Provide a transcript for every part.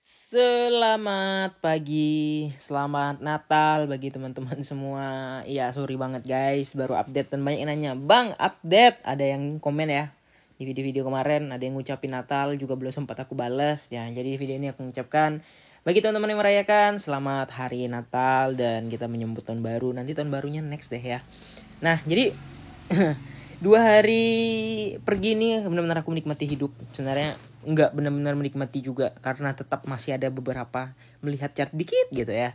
Selamat pagi, selamat Natal bagi teman-teman semua. Iya, sorry banget guys, baru update dan banyak yang nanya, "Bang, update?" Ada yang komen ya di video-video kemarin, ada yang ngucapin Natal juga belum sempat aku balas. Ya, jadi video ini aku mengucapkan bagi teman-teman yang merayakan selamat hari Natal dan kita menyambut tahun baru. Nanti tahun barunya next deh ya. Nah, jadi 2 hari pergi nih benar-benar aku menikmati hidup. Sebenarnya nggak benar-benar menikmati juga karena tetap masih ada beberapa melihat chart dikit gitu ya.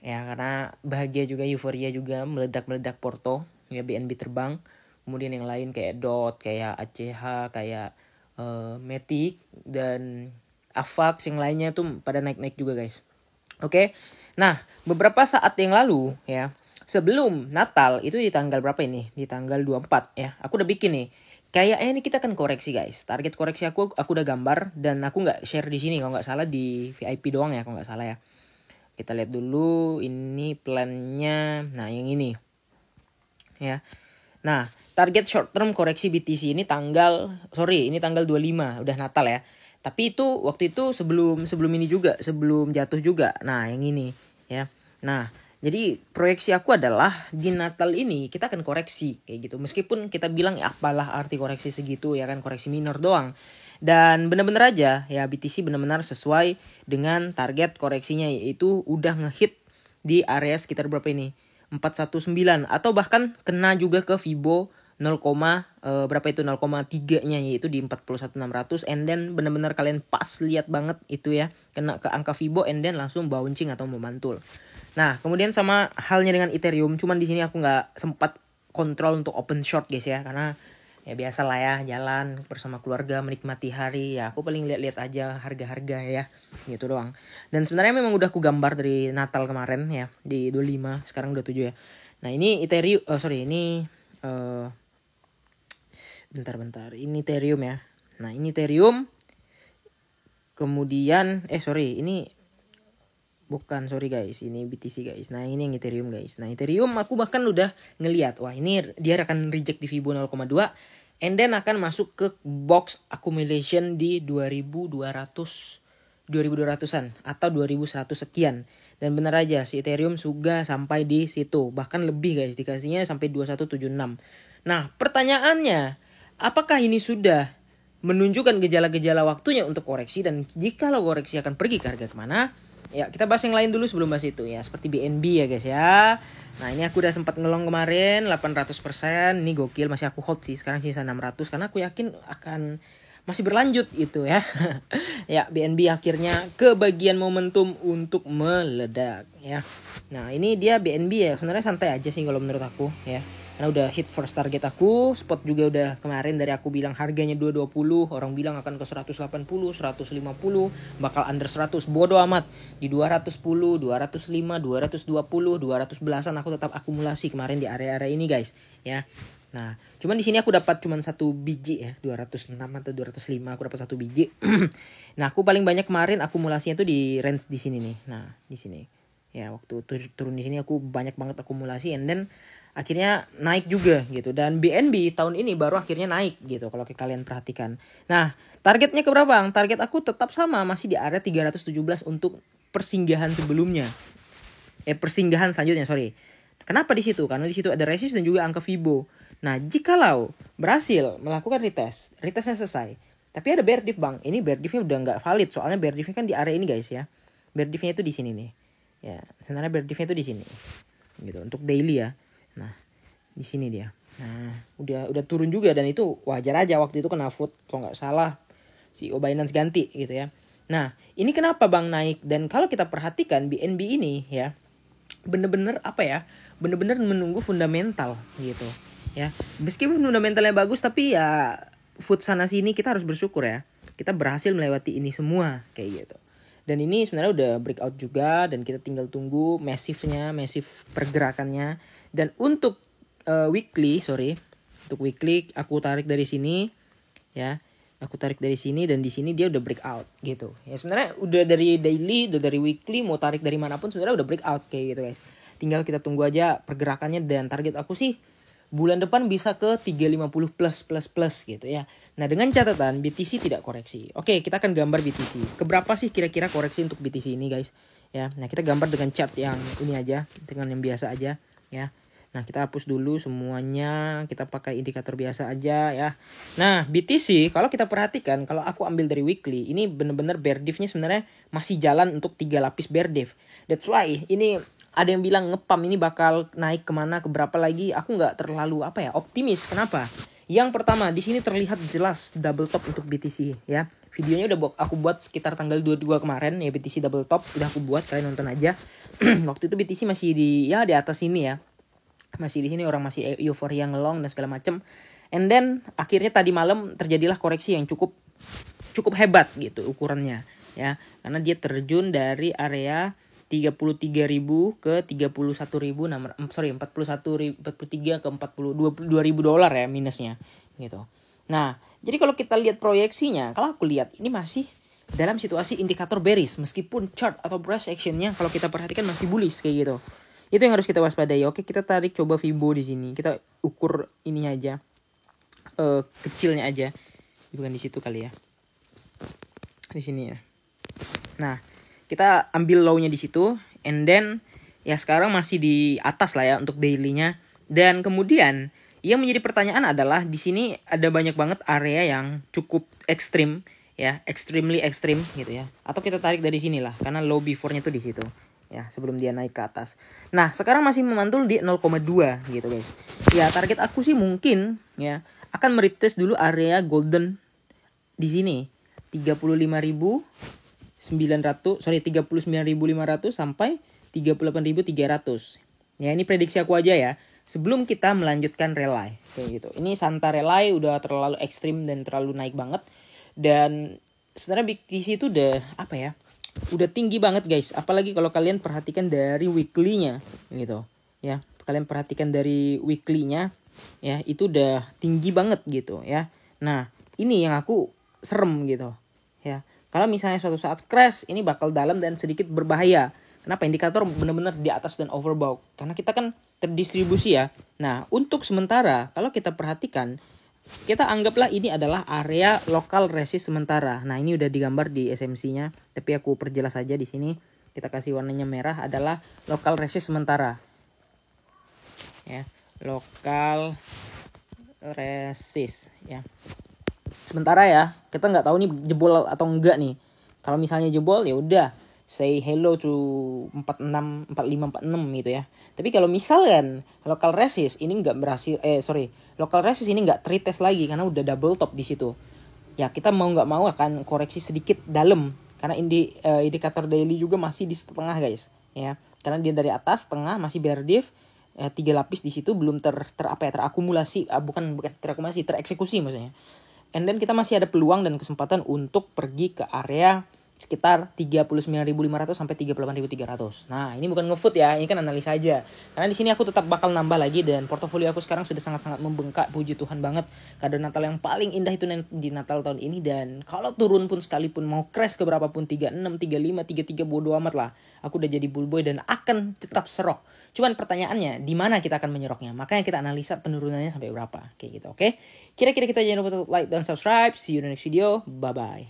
Ya karena bahagia juga, euforia juga, meledak-meledak Porto, ya BNB terbang. Kemudian yang lain kayak DOT, kayak ACH, kayak Matic dan Avax yang lainnya tuh pada naik-naik juga guys. Oke. Nah, beberapa saat yang lalu ya, sebelum Natal itu di tanggal berapa ini? Di tanggal 24 ya. Aku udah bikin nih. Kayaknya ini kita akan koreksi guys. Target koreksi aku udah gambar dan aku nggak share di sini kalau nggak salah, di VIP doang ya kalau nggak salah ya. Kita lihat dulu ini plannya. Nah, yang ini. Ya. Nah, target short term koreksi BTC ini ini tanggal 25, udah Natal ya. Tapi itu waktu itu sebelum ini juga, sebelum jatuh juga. Nah, yang ini ya. Nah, jadi proyeksi aku adalah di Natal ini kita akan koreksi kayak gitu. Meskipun kita bilang ya apalah arti koreksi segitu ya kan, koreksi minor doang. Dan benar-benar aja ya BTC benar-benar sesuai dengan target koreksinya, yaitu udah ngehit di area sekitar berapa ini? 419 atau bahkan kena juga ke Fibo 0, berapa itu 0,3-nya yaitu di 41.600, and then benar-benar kalian pas lihat banget itu ya, kena ke angka Fibo and then langsung bouncing atau memantul. Nah, kemudian sama halnya dengan Ethereum, cuman di sini aku nggak sempat kontrol untuk open short guys ya, karena ya biasa lah ya, jalan bersama keluarga menikmati hari ya, aku paling lihat-lihat aja harga-harga ya gitu doang. Dan sebenarnya memang udah aku gambar dari Natal kemarin ya, di 25, sekarang udah 7 ya. Nah, ini Ethereum ini bentar ini Ethereum ya. Nah, ini Ethereum, kemudian sorry guys, ini BTC guys. Nah, ini yang Ethereum guys. Nah, Ethereum aku bahkan udah ngeliat, wah ini dia akan reject di Fibo 0,2 and then akan masuk ke box accumulation di 2200-an atau 2100 sekian. Dan benar aja si Ethereum juga sampai di situ, bahkan lebih guys, dikasihnya sampai 2176. Nah, pertanyaannya, apakah ini sudah menunjukkan gejala-gejala waktunya untuk koreksi, dan jika lo koreksi akan pergi ke harga kemana? Ya, kita bahas yang lain dulu sebelum bahas itu ya, seperti BNB ya guys ya. Nah, ini aku udah sempat ngelong kemarin 800%. Ini gokil, masih aku hold sih. Sekarang sisa 600 karena aku yakin akan masih berlanjut itu ya. Ya, BNB akhirnya kebagian momentum untuk meledak ya. Nah, ini dia BNB ya. Sebenarnya santai aja sih kalau menurut aku ya. Karena udah hit first target aku, spot juga udah kemarin dari aku bilang harganya 220, orang bilang akan ke 180, 150, bakal under 100, bodo amat. Di 210, 205, 220, 200 belasan aku tetap akumulasi kemarin di area-area ini guys, ya. Nah, cuman di sini aku dapat cuman 1 biji ya, 206 atau 205 aku dapat 1 biji. Nah, aku paling banyak kemarin akumulasinya tuh di range di sini nih. Nah, di sini. Ya, waktu turun di sini aku banyak banget akumulasi, and then akhirnya naik juga gitu. Dan BNB tahun ini baru akhirnya naik gitu kalau kalian perhatikan. Nah, targetnya ke berapa Bang? Target aku tetap sama, masih di area 317 untuk persinggahan sebelumnya. Persinggahan selanjutnya, sorry. Kenapa di situ? Karena di situ ada resist dan juga angka Fibo. Nah, jikalau berhasil melakukan retestnya selesai, tapi ada bear diff Bang. Ini bear diff-nya udah nggak valid, soalnya bear diff-nya kan di area ini guys ya. Bear diff-nya itu di sini nih. Ya, sebenarnya bear diff-nya itu di sini. Gitu, untuk daily ya. Nah, di sini dia. Nah, udah turun juga, dan itu wajar aja, waktu itu kena food kalau nggak salah CEO Binance ganti gitu ya. Nah, ini kenapa Bang naik? Dan kalau kita perhatikan BNB ini ya, bener-bener bener-bener menunggu fundamental gitu ya. Meskipun fundamentalnya bagus, tapi ya food sana sini kita harus bersyukur ya, kita berhasil melewati ini semua kayak gitu. Dan ini sebenarnya udah breakout juga, dan kita tinggal tunggu massive pergerakannya. Dan untuk weekly aku tarik dari sini ya. Aku tarik dari sini, dan di sini dia udah breakout gitu. Ya sebenarnya udah dari daily, udah dari weekly, mau tarik dari manapun sebenarnya udah breakout kayak gitu guys. Tinggal kita tunggu aja pergerakannya, dan target aku sih bulan depan bisa ke 350 plus gitu ya. Nah dengan catatan BTC tidak koreksi. Oke, kita akan gambar BTC. Keberapa sih kira-kira koreksi untuk BTC ini guys? Ya, nah kita gambar dengan chart yang ini aja, dengan yang biasa aja ya. Nah kita hapus dulu semuanya, kita pakai indikator biasa aja ya. Nah BTC kalau kita perhatikan, kalau aku ambil dari weekly, ini bener-bener bear diff-nya sebenarnya masih jalan untuk 3 lapis bear diff. That's why ini ada yang bilang ngepam ini bakal naik kemana, keberapa lagi. Aku nggak terlalu optimis. Kenapa? Yang pertama di sini terlihat jelas double top untuk BTC ya. Videonya udah aku buat sekitar tanggal 22 kemarin ya, BTC double top udah aku buat, kalian nonton aja. Waktu itu BTC masih di atas ini ya. Masih di sini, orang masih euforia ngelong dan segala macem. And then akhirnya tadi malam terjadilah koreksi yang cukup hebat gitu ukurannya ya. Karena dia terjun dari area 33.000 ke 31.000, 43 ke 22.000 dolar ya minusnya gitu. Nah, jadi kalau kita lihat proyeksinya, kalau aku lihat ini masih dalam situasi indikator bearish meskipun chart atau price actionnya kalau kita perhatikan masih bullish kayak gitu. Itu yang harus kita waspadai. Oke, kita tarik coba Fibo di sini. Kita ukur ininya aja. Kecilnya aja. Bukan di situ kali ya. Di sini ya. Nah, kita ambil low-nya di situ, and then ya sekarang masih di atas lah ya untuk daily-nya. Dan kemudian yang menjadi pertanyaan adalah di sini ada banyak banget area yang cukup ekstrim ya, extremely ekstrim gitu ya. Atau kita tarik dari sini lah, karena low before-nya tuh di situ ya, sebelum dia naik ke atas. Nah, sekarang masih memantul di 0,2 gitu guys. Ya, target aku sih mungkin ya akan meretest dulu area golden di sini 39.500 sampai 38.300. Ya, ini prediksi aku aja ya. Sebelum kita melanjutkan relay kayak gitu. Ini Santa relay udah terlalu ekstrim dan terlalu naik banget. Dan sebenarnya BTC itu udah udah tinggi banget guys. Apalagi kalau kalian perhatikan dari weekly-nya gitu. Ya, kalian perhatikan dari weekly-nya ya, itu udah tinggi banget gitu ya. Nah, ini yang aku serem gitu ya. Kalau misalnya suatu saat crash, ini bakal dalam dan sedikit berbahaya. Kenapa? Indikator benar-benar di atas dan overbought. Karena kita kan terdistribusi ya. Nah, untuk sementara kalau kita perhatikan, kita anggaplah ini adalah area local resist sementara. Nah, ini udah digambar di SMC-nya, tapi aku perjelas aja di sini. Kita kasih warnanya merah adalah local resist sementara. Ya, local resist ya. Sementara ya, kita nggak tahu nih jebol atau enggak nih. Kalau misalnya jebol ya udah say hello to 46, 45, 46 gitu ya. Tapi kalau misalkan local resist ini nggak berhasil, local resist ini nggak retest lagi karena udah double top di situ. Ya kita mau nggak mau akan koreksi sedikit dalam karena indikator daily juga masih di setengah guys. Ya, karena dia dari atas tengah masih bear diff. 3 lapis di situ belum terakumulasi, tereksekusi maksudnya. And then kita masih ada peluang dan kesempatan untuk pergi ke area sekitar 39.500 sampai 38.300. Nah, ini bukan ngefoot ya, ini kan analisa aja. Karena di sini aku tetap bakal nambah lagi dan portofolio aku sekarang sudah sangat-sangat membengkak, puji Tuhan banget. Kado Natal yang paling indah itu di Natal tahun ini, dan kalau turun pun sekalipun mau crash ke berapapun 36, 35, 33 bodo amat lah. Aku udah jadi bullboy dan akan tetap serok. Cuman pertanyaannya, di mana kita akan menyeroknya? Makanya kita analisa penurunannya sampai berapa. Kayak gitu, oke? Kira-kira kita jangan lupa untuk like dan subscribe. See you in the next video. Bye-bye.